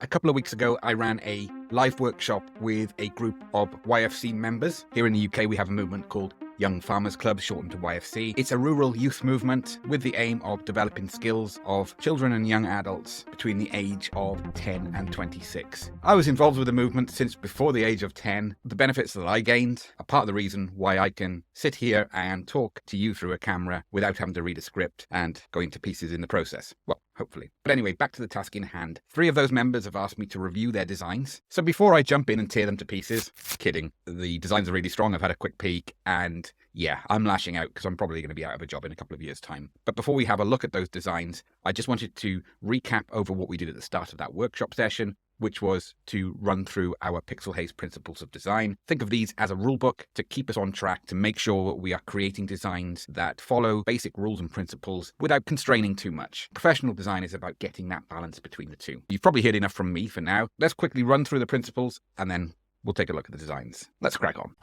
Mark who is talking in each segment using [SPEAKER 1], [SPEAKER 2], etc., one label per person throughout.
[SPEAKER 1] A couple of weeks ago, I ran a live workshop with a group of YFC members. Here in the UK, we have a movement called Young Farmers Club, shortened to YFC. It's a rural youth movement with the aim of developing skills of children and young adults between the age of 10 and 26. I was involved with the movement since before the age of 10. The benefits that I gained are part of the reason why I can sit here and talk to you through a camera without having to read a script and going to pieces in the process. Well, hopefully. But anyway, back to the task in hand. 3 of those members have asked me to review their designs. So before I jump in and tear them to pieces, kidding, the designs are really strong. I've had a quick peek and yeah, I'm lashing out because I'm probably going to be out of a job in a couple of years' time. But before we have a look at those designs, I just wanted to recap over what we did at the start of that workshop session, which was to run through our Pixelhaze principles of design. Think of these as a rule book to keep us on track, to make sure we are creating designs that follow basic rules and principles without constraining too much. Professional design is about getting that balance between the two. You've probably heard enough from me for now. Let's quickly run through the principles and then we'll take a look at the designs. Let's crack on.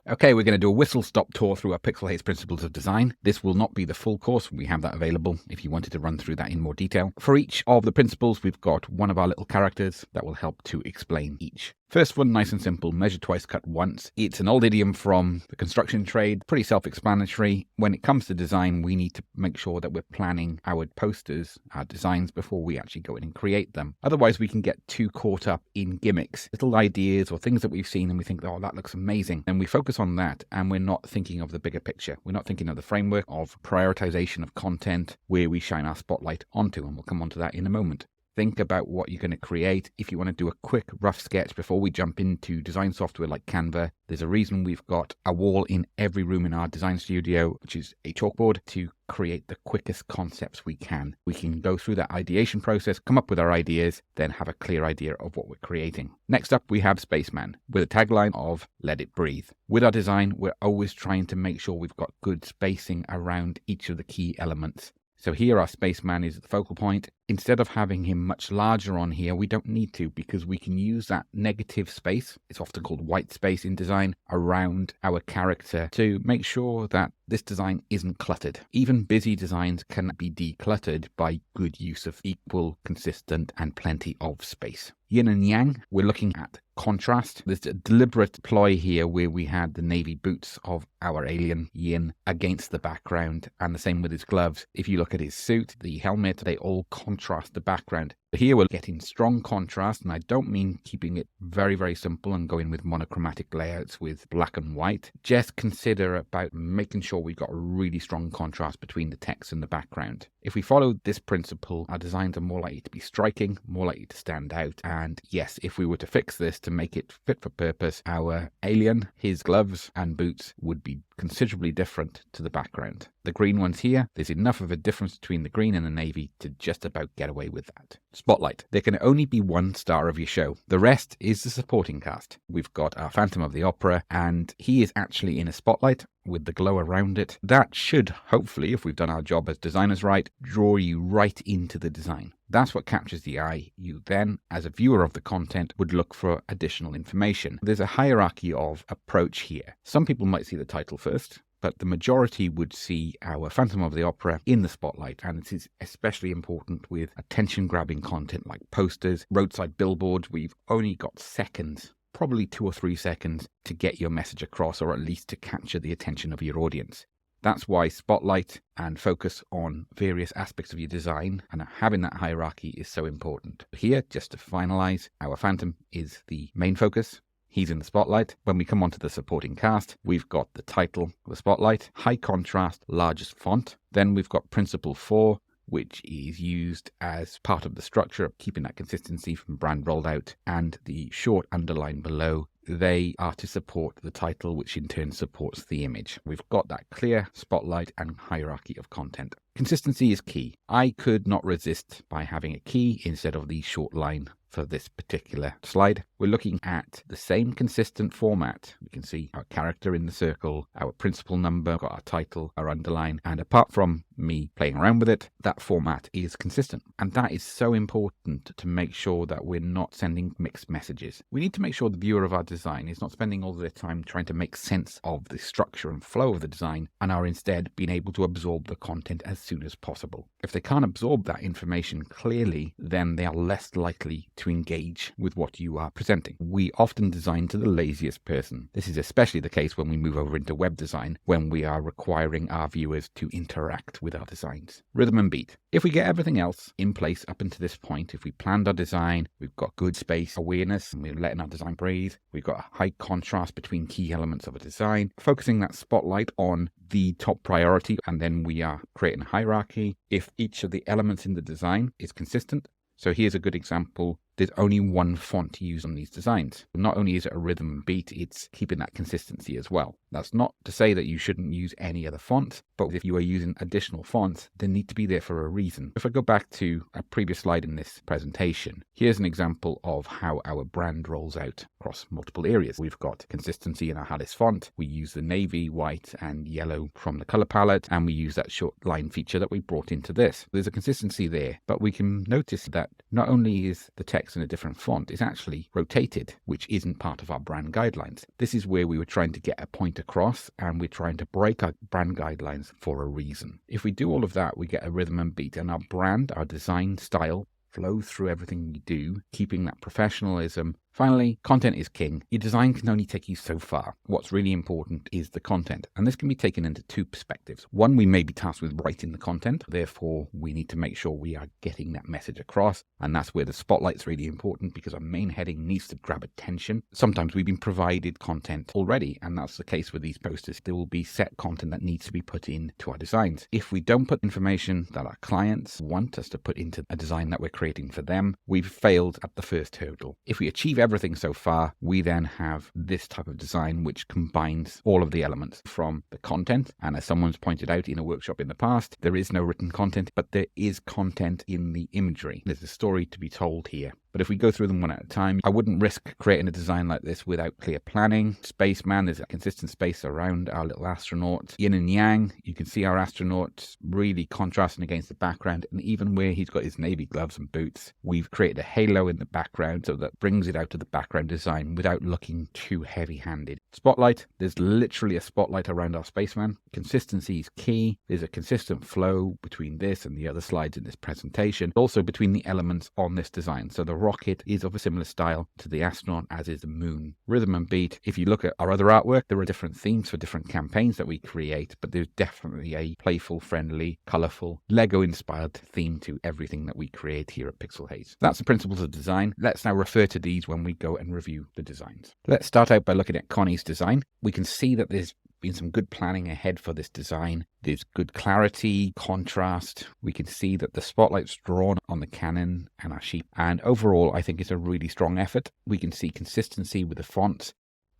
[SPEAKER 1] Okay, we're going to do a whistle-stop tour through our Pixelhaze principles of design. This will not be the full course. We have that available if you wanted to run through that in more detail. For each of the principles, we've got one of our little characters that will help to explain each. First one, nice and simple, measure twice, cut once. It's an old idiom from the construction trade, pretty self-explanatory. When it comes to design, we need to make sure that we're planning our posters, our designs, before we actually go in and create them. Otherwise, we can get too caught up in gimmicks, little ideas or things that we've seen and we think, oh, that looks amazing. And we focus on that and we're not thinking of the bigger picture. We're not thinking of the framework of prioritization of content where we shine our spotlight onto, and we'll come onto that in a moment. Think about what you're going to create. If you want to do a quick rough sketch before we jump into design software like Canva, there's a reason we've got a wall in every room in our design studio, which is a chalkboard, to create the quickest concepts we can. We can go through that ideation process, come up with our ideas, then have a clear idea of what we're creating. Next up, we have Spaceman with a tagline of "Let it breathe." With our design, we're always trying to make sure we've got good spacing around each of the key elements. So here our spaceman is the focal point. Instead of having him much larger on here, we don't need to, because we can use that negative space, it's often called white space in design, around our character to make sure that this design isn't cluttered. Even busy designs can be decluttered by good use of equal, consistent, and plenty of space. Yin and yang, we're looking at contrast. There's a deliberate ploy here where we had the navy boots of our alien Yin against the background, and the same with his gloves. If you look at his suit, the helmet, they all contrast the background. Here we're getting strong contrast, and I don't mean keeping it very, very simple and going with monochromatic layouts with black and white. Just consider about making sure we've got a really strong contrast between the text and the background. If we follow this principle, our designs are more likely to be striking, more likely to stand out. And yes, if we were to fix this to make it fit for purpose, our alien, his gloves and boots would be considerably different to the background. The green ones here, there's enough of a difference between the green and the navy to just about get away with that. Spotlight. There can only be one star of your show. The rest is the supporting cast. We've got our Phantom of the Opera, and he is actually in a spotlight with the glow around it. That should, hopefully, if we've done our job as designers right, draw you right into the design. That's what captures the eye. You then, as a viewer of the content, would look for additional information. There's a hierarchy of approach here. Some people might see the title first, but the majority would see our Phantom of the Opera in the spotlight, and it is especially important with attention-grabbing content like posters, roadside billboards. We've only got seconds, probably 2 or 3 seconds, to get your message across, or at least to capture the attention of your audience. That's why spotlight and focus on various aspects of your design and having that hierarchy is so important. Here, just to finalize, our Phantom is the main focus. He's in the spotlight. When we come onto the supporting cast, we've got the title, the spotlight, high contrast, largest font. Then we've got principle 4, which is used as part of the structure, keeping that consistency from brand rolled out, and the short underline below. They are to support the title, which in turn supports the image. We've got that clear spotlight and hierarchy of content. Consistency is key. I could not resist by having a key instead of the short line for this particular slide. We're looking at the same consistent format. We can see our character in the circle, our principal number, got our title, our underline, and apart from me playing around with it, that format is consistent. And that is so important to make sure that we're not sending mixed messages. We need to make sure the viewer of our design is not spending all their time trying to make sense of the structure and flow of the design, and are instead being able to absorb the content as soon as possible. If they can't absorb that information clearly, then they are less likely to engage with what you are presenting. We often design to the laziest person. This is especially the case when we move over into web design, when we are requiring our viewers to interact with our designs. Rhythm and beat. If we get everything else in place up until this point, if we planned our design, we've got good space awareness, and we're letting our design breathe, we've got a high contrast between key elements of a design, focusing that spotlight on the top priority, and then we are creating a hierarchy. If each of the elements in the design is consistent, so here's a good example. There's only one font used on these designs. Not only is it a rhythm and beat, it's keeping that consistency as well. That's not to say that you shouldn't use any other font, but if you are using additional fonts, they need to be there for a reason. If I go back to a previous slide in this presentation, here's an example of how our brand rolls out across multiple areas. We've got consistency in our Haze font. We use the navy, white, and yellow from the color palette, and we use that short line feature that we brought into this. There's a consistency there, but we can notice that not only is the text in a different font, it's actually rotated, which isn't part of our brand guidelines. This is where we were trying to get a point across, and we're trying to break our brand guidelines for a reason. If we do all of that, we get a rhythm and beat, and our brand, our design style, flows through everything we do, keeping that professionalism. Finally, content is king. Your design can only take you so far. What's really important is the content. And this can be taken into two perspectives. One, we may be tasked with writing the content. Therefore, we need to make sure we are getting that message across. And that's where the spotlight's really important, because our main heading needs to grab attention. Sometimes we've been provided content already, and that's the case with these posters. There will be set content that needs to be put into our designs. If we don't put information that our clients want us to put into a design that we're creating for them, we've failed at the first hurdle. If we achieve everything so far, we then have this type of design which combines all of the elements from the content. And as someone's pointed out in a workshop in the past, there is no written content, but there is content in the imagery. There's a story to be told here. But if we go through them one at a time, I wouldn't risk creating a design like this without clear planning. Spaceman, there's a consistent space around our little astronaut. Yin and yang, you can see our astronaut really contrasting against the background. And even where he's got his navy gloves and boots, we've created a halo in the background so that brings it out to the background design without looking too heavy-handed. Spotlight, there's literally a spotlight around our spaceman. Consistency is key. There's a consistent flow between this and the other slides in this presentation. Also between the elements on this design. So the rocket is of a similar style to the astronaut, as is the moon. Rhythm and beat, if you look at our other artwork, there are different themes for different campaigns that we create, but there's definitely a playful, friendly, colourful, Lego-inspired theme to everything that we create here at Pixelhaze. That's the principles of design. Let's now refer to these when we go and review the designs. Let's start out by looking at Connie's design. We can see that there's been some good planning ahead for this design. There's good clarity, contrast. We can see that the spotlight's drawn on the cannon and our sheep. And overall, I think it's a really strong effort. We can see consistency with the fonts.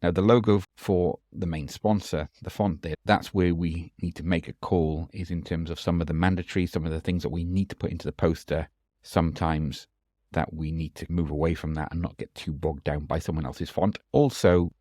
[SPEAKER 1] Now, the logo for the main sponsor, the font there, that's where we need to make a call, is in terms of some of the mandatory, some of the things that we need to put into the poster. Sometimes that we need to move away from that and not get too bogged down by someone else's font. Also,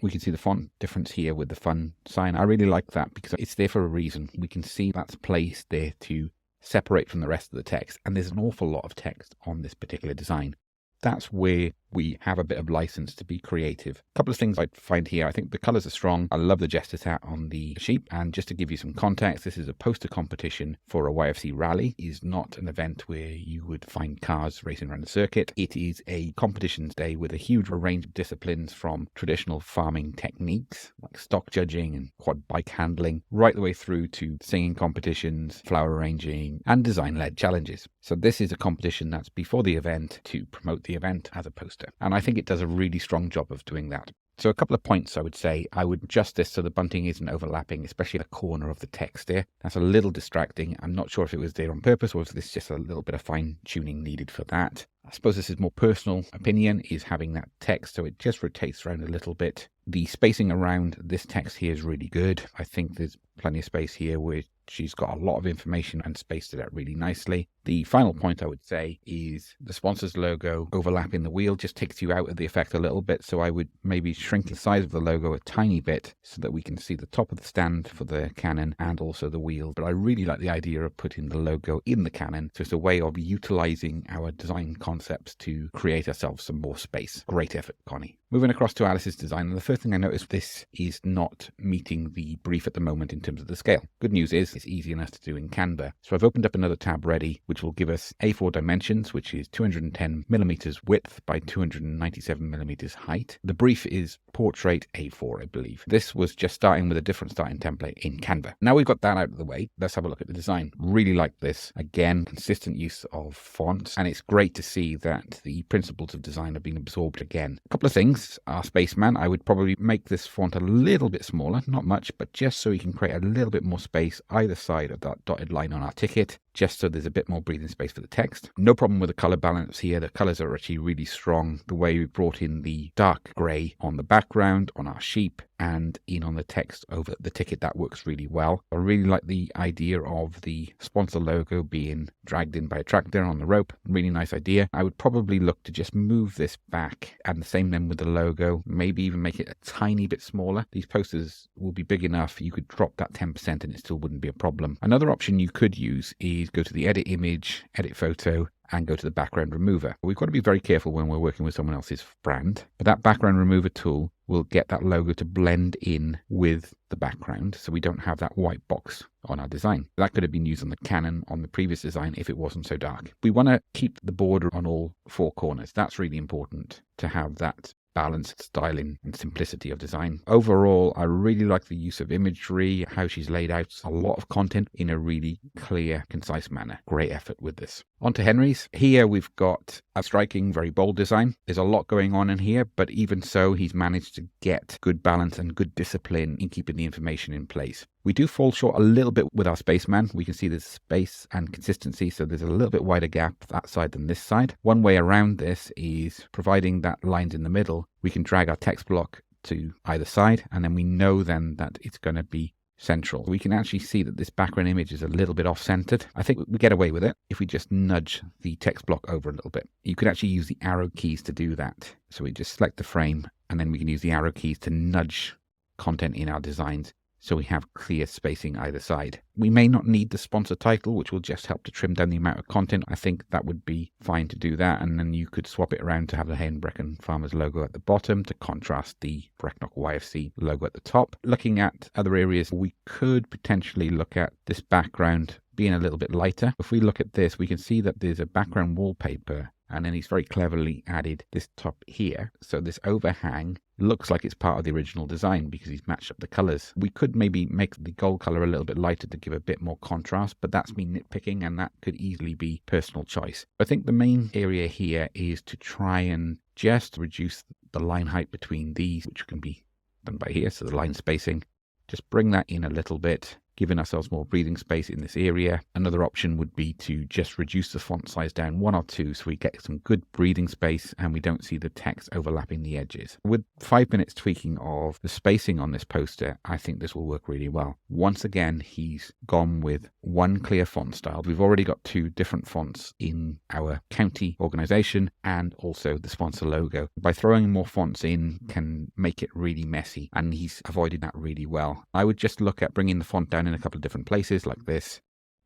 [SPEAKER 1] we can see the font difference here with the fun sign. I really like that because it's there for a reason. We can see that's placed there to separate from the rest of the text. And there's an awful lot of text on this particular design. That's where we have a bit of license to be creative. A couple of things I find here. I think the colors are strong. I love the jester tat on the sheep. And just to give you some context, this is a poster competition for a YFC rally. It is not an event where you would find cars racing around the circuit. It is a competitions day with a huge range of disciplines, from traditional farming techniques like stock judging and quad bike handling, right the way through to singing competitions, flower arranging, and design-led challenges. So this is a competition that's before the event to promote the event as a poster. And I think it does a really strong job of doing that. So a couple of points I would say. I would adjust this so the bunting isn't overlapping, especially the corner of the text there. That's a little distracting. I'm not sure if it was there on purpose or if there's just a little bit of fine tuning needed for that. I suppose this is more personal opinion, is having that text so it just rotates around a little bit. The spacing around this text here is really good. I think there's plenty of space here where she's got a lot of information and spaced it out really nicely. The final point I would say is the sponsor's logo overlapping the wheel just takes you out of the effect a little bit. So I would maybe shrink the size of the logo a tiny bit so that we can see the top of the stand for the cannon and also the wheel. But I really like the idea of putting the logo in the cannon. So it's a way of utilizing our design concepts to create ourselves some more space. Great effort, Connie. Moving across to Alice's design, and the first thing I noticed, this is not meeting the brief at the moment in terms of the scale. Good news is it's easy enough to do in Canva. So I've opened up another tab ready, which will give us A4 dimensions, which is 210 millimeters width by 297 millimeters height. The brief is portrait A4, I believe. This was just starting with a different starting template in Canva. Now we've got that out of the way, let's have a look at the design. Really like this. Again, consistent use of fonts, and it's great to see that the principles of design have been absorbed again. A couple of things. Our spaceman, I would probably make this font a little bit smaller, not much, but just so we can create a little bit more space either side of that dotted line on our ticket, just so there's a bit more breathing space for the text. No problem with the color balance here. The colors are actually really strong. The way we brought in the dark gray on the background, on our sheep, and in on the text over the ticket, that works really well. I really like the idea of the sponsor logo being dragged in by a tractor on the rope. Really nice idea. I would probably look to just move this back, and the same then with the logo, maybe even make it a tiny bit smaller. These posters will be big enough you could drop that 10% and it still wouldn't be a problem. Another option you could use is go to the edit image, edit photo, and go to the background remover. We've got to be very careful when we're working with someone else's brand, but that background remover tool will get that logo to blend in with the background so we don't have that white box on our design. That could have been used on the cannon on the previous design if it wasn't so dark. We want to keep the border on all four corners. That's really important to have that balanced styling and simplicity of design. Overall, I really like the use of imagery, how she's laid out a lot of content in a really clear, concise manner. Great effort with this. On to Henry's. Here we've got a striking, very bold design. There's a lot going on in here, but even so, he's managed to get good balance and good discipline in keeping the information in place. We do fall short a little bit with our spaceman. We can see there's space and consistency, so there's a little bit wider gap that side than this side. One way around this is providing that lines in the middle. We can drag our text block to either side, and then we know then that it's going to be central. We can actually see that this background image is a little bit off-centered. I think we get away with it if we just nudge the text block over a little bit. You could actually use the arrow keys to do that. So we just select the frame, and then we can use the arrow keys to nudge content in our designs so we have clear spacing either side. We may not need the sponsor title, which will just help to trim down the amount of content. I think that would be fine to do that, and then you could swap it around to have the Hay and Brecon Farmers logo at the bottom to contrast the Brecknock YFC logo at the top. Looking at other areas, we could potentially look at this background being a little bit lighter. If we look at this, we can see that there's a background wallpaper, and then he's very cleverly added this top here. So this overhang looks like it's part of the original design because he's matched up the colors. We could maybe make the gold color a little bit lighter to give a bit more contrast, but that's me nitpicking, and that could easily be personal choice. I think the main area here is to try and just reduce the line height between these, which can be done by here. So the line spacing, just bring that in a little bit, giving ourselves more breathing space in this area. Another option would be to just reduce the font size down 1 or 2 so we get some good breathing space and we don't see the text overlapping the edges. With 5 minutes tweaking of the spacing on this poster, I think this will work really well. Once again, he's gone with one clear font style. We've already got 2 different fonts in our county organization and also the sponsor logo. By throwing more fonts in can make it really messy, and he's avoided that really well. I would just look at bringing the font down in a couple of different places like this,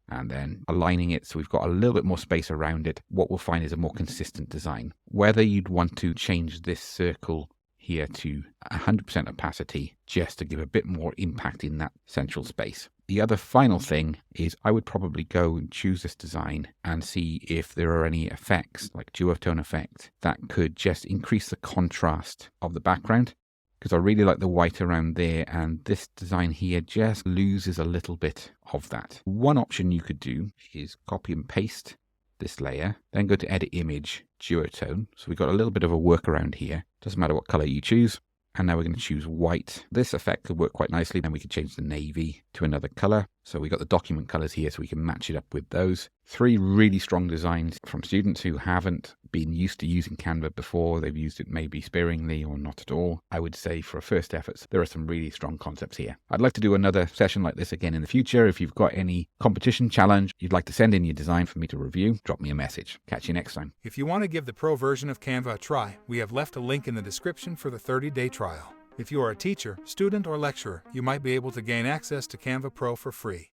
[SPEAKER 1] and then aligning it so we've got a little bit more space around it. What we'll find is a more consistent design. Whether you'd want to change this circle here to 100% opacity just to give a bit more impact in that central space. The other final thing is I would probably go and choose this design and see if there are any effects like duotone effect that could just increase the contrast of the background, because I really like the white around there, and this design here just loses a little bit of that. One option you could do is copy and paste this layer, then go to edit image, duotone. So we've got a little bit of a workaround here. Doesn't matter what color you choose. And now we're going to choose white. This effect could work quite nicely. Then we could change the navy to another color. So we got the document colors here so we can match it up with those. 3 really strong designs from students who haven't been used to using Canva before. They've used it maybe sparingly or not at all. I would say for a first efforts, there are some really strong concepts here. I'd like to do another session like this again in the future. If you've got any competition challenge you'd like to send in your design for me to review, drop me a message. Catch you next time.
[SPEAKER 2] If you want to give the pro version of Canva a try, we have left a link in the description for the 30-day trial. If you are a teacher, student, or lecturer, you might be able to gain access to Canva Pro for free.